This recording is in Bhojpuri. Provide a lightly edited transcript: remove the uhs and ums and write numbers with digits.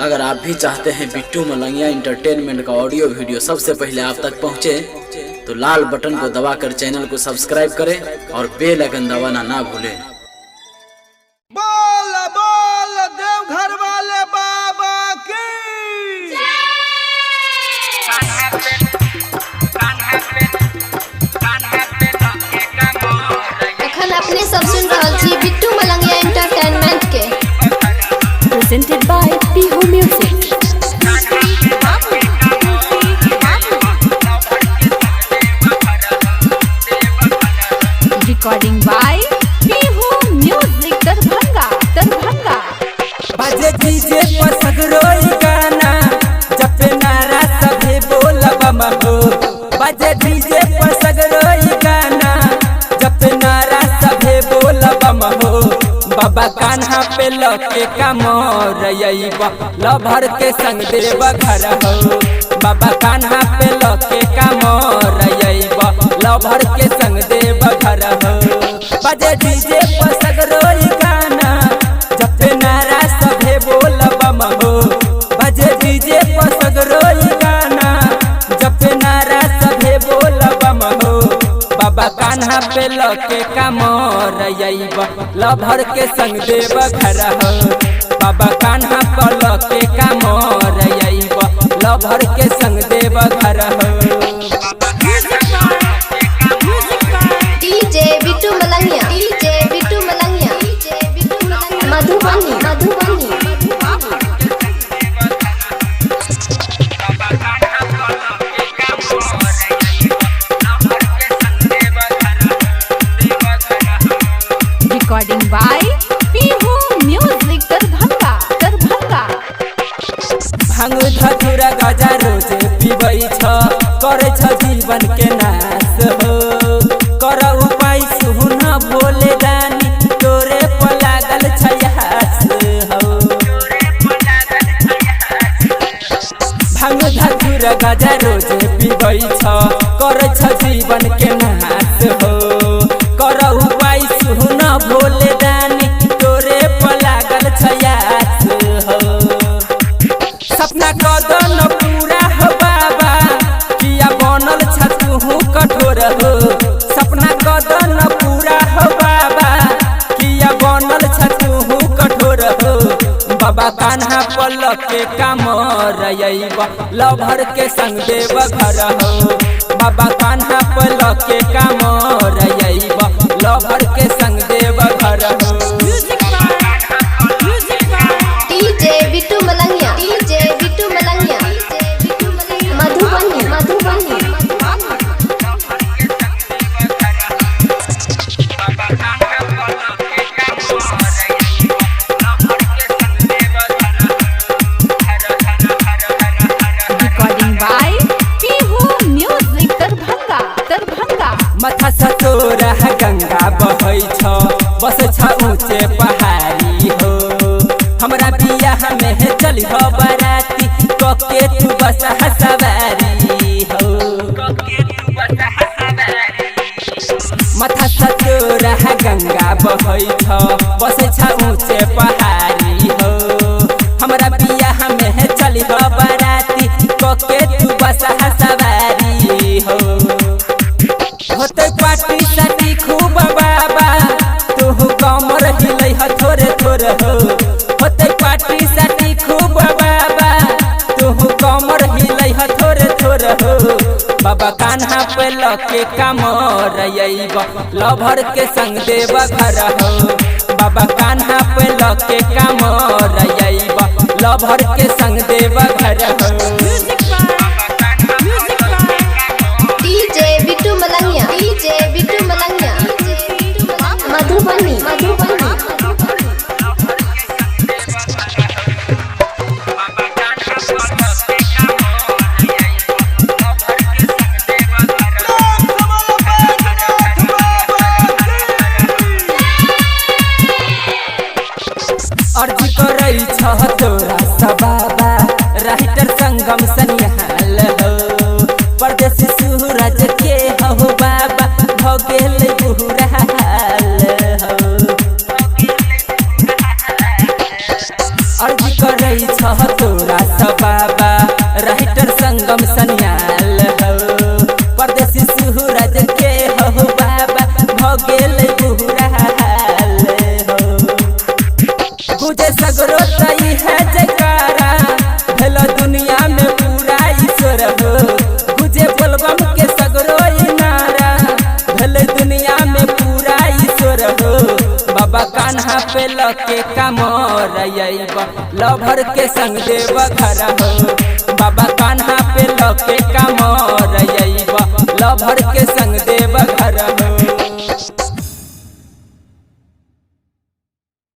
अगर आप भी चाहते हैं बिट्टू मलंगिया एंटरटेनमेंट का ऑडियो वीडियो सबसे पहले आप तक पहुंचे, तो लाल बटन को दबाकर चैनल को सब्सक्राइब करें और बेल आइकन दबाना ना भूलें। बोल बोल देवघर वाले बाबा की। एखन अपने सब सुन रहल छी बिट्टू मलंगिया एंटरटेनमेंट के, presented by Pihu Music. Recording by Pihu Music Darbhanga. बाजे डीजे पर सगरोई गाना, जब नारा सभे बोलब हो। बाजे डीजे पर सगरोई गाना, जब नारा सभे बोलब हो। बाबा कान्हा पे लके कमर अइबा, लभर के संग देव घर हो। बाबा कान्हा पे लके कमर अइबा, लभर के संग देव घर हो। बाजे डीजे पर सगरोई गाना, जब नारा सभे बोलब हो। बाजे डीजे पर सगरोई गाना, जब नारा सभे बोलब हो। बाबा कान्हा पे लके कमर अइबा, लभर के संग देव घर हो। बाबा कान्हा पे लके कमर अइबा, लभर के संग देव घर हो। DJ Bittu Malangiya, Madhubani. Recording by Pihu Music Darbhanga. भांग धतुरा गजा रोज पीबै छ, करे छ जीवन के नाश हो। कर उपाय सुन भोले दानी, तोरे पर लागल छ यास हो। भांग धतुरा गजा रोज पीबै छ, करे छ जीवन के नाश हो। कर उपाय सुन भोले दानी, तोरे पर लागल छ यास हो। सपना कदन पूरा हो बाबा, किया बनल छ तू कठोर हो। सपना कदन पूरा हो बाबा, किया बनल छ तू कठोर हो। बाबा कान्हा पल के कमर अइबा, लभर के संग देव घर हो। बाबा कान्हा पल के कमर अइबा, लभर के संग देव घर हो। DJ Bittu Malangiya, Madhubani. Recording by Pihu Music Darbhanga. माथा सतोरा गंगा बहै छ, बस छ ऊंचे पहाड़ी हो। हमरा बियाह में चली हो बराती, कके तू बस सवारी हो। माथा सतोरा गंगा बहै छ, बस छ ऊंचे पहाड़ी हो। हमरा बियाह में चली हो बराती, कके तू बस सवारी हो। होते पार्टी साटी खूब बाबा, तू कमर हिलै ह थोरे थोरे हो। होते पार्टी साटी खूब बाबा, तू कमर हिलै ह थोरे थोरे हो। बाबा कान्हा पे लके कमर अइबा, लभर के संग देव घर हो। बाबा कान्हा पे लके कमर अइबा, लभर के संग देव घर हो। डीजे बिट्टू मलंगिया, मधुबनी। अर्जी करै छ तोरा सब बाबा, राइटर संग सगरो तई है जयकारा भेल दुनिया में पूरा ईश्वर हो गुजे बोलबम के सगरो नारा भेल दुनिया में पूरा ईश्वर हो बाबा कान्हा पे लके कमर लभर के संग देव घर हो बाबा कान्हा पे लके कमर लभर के संग देव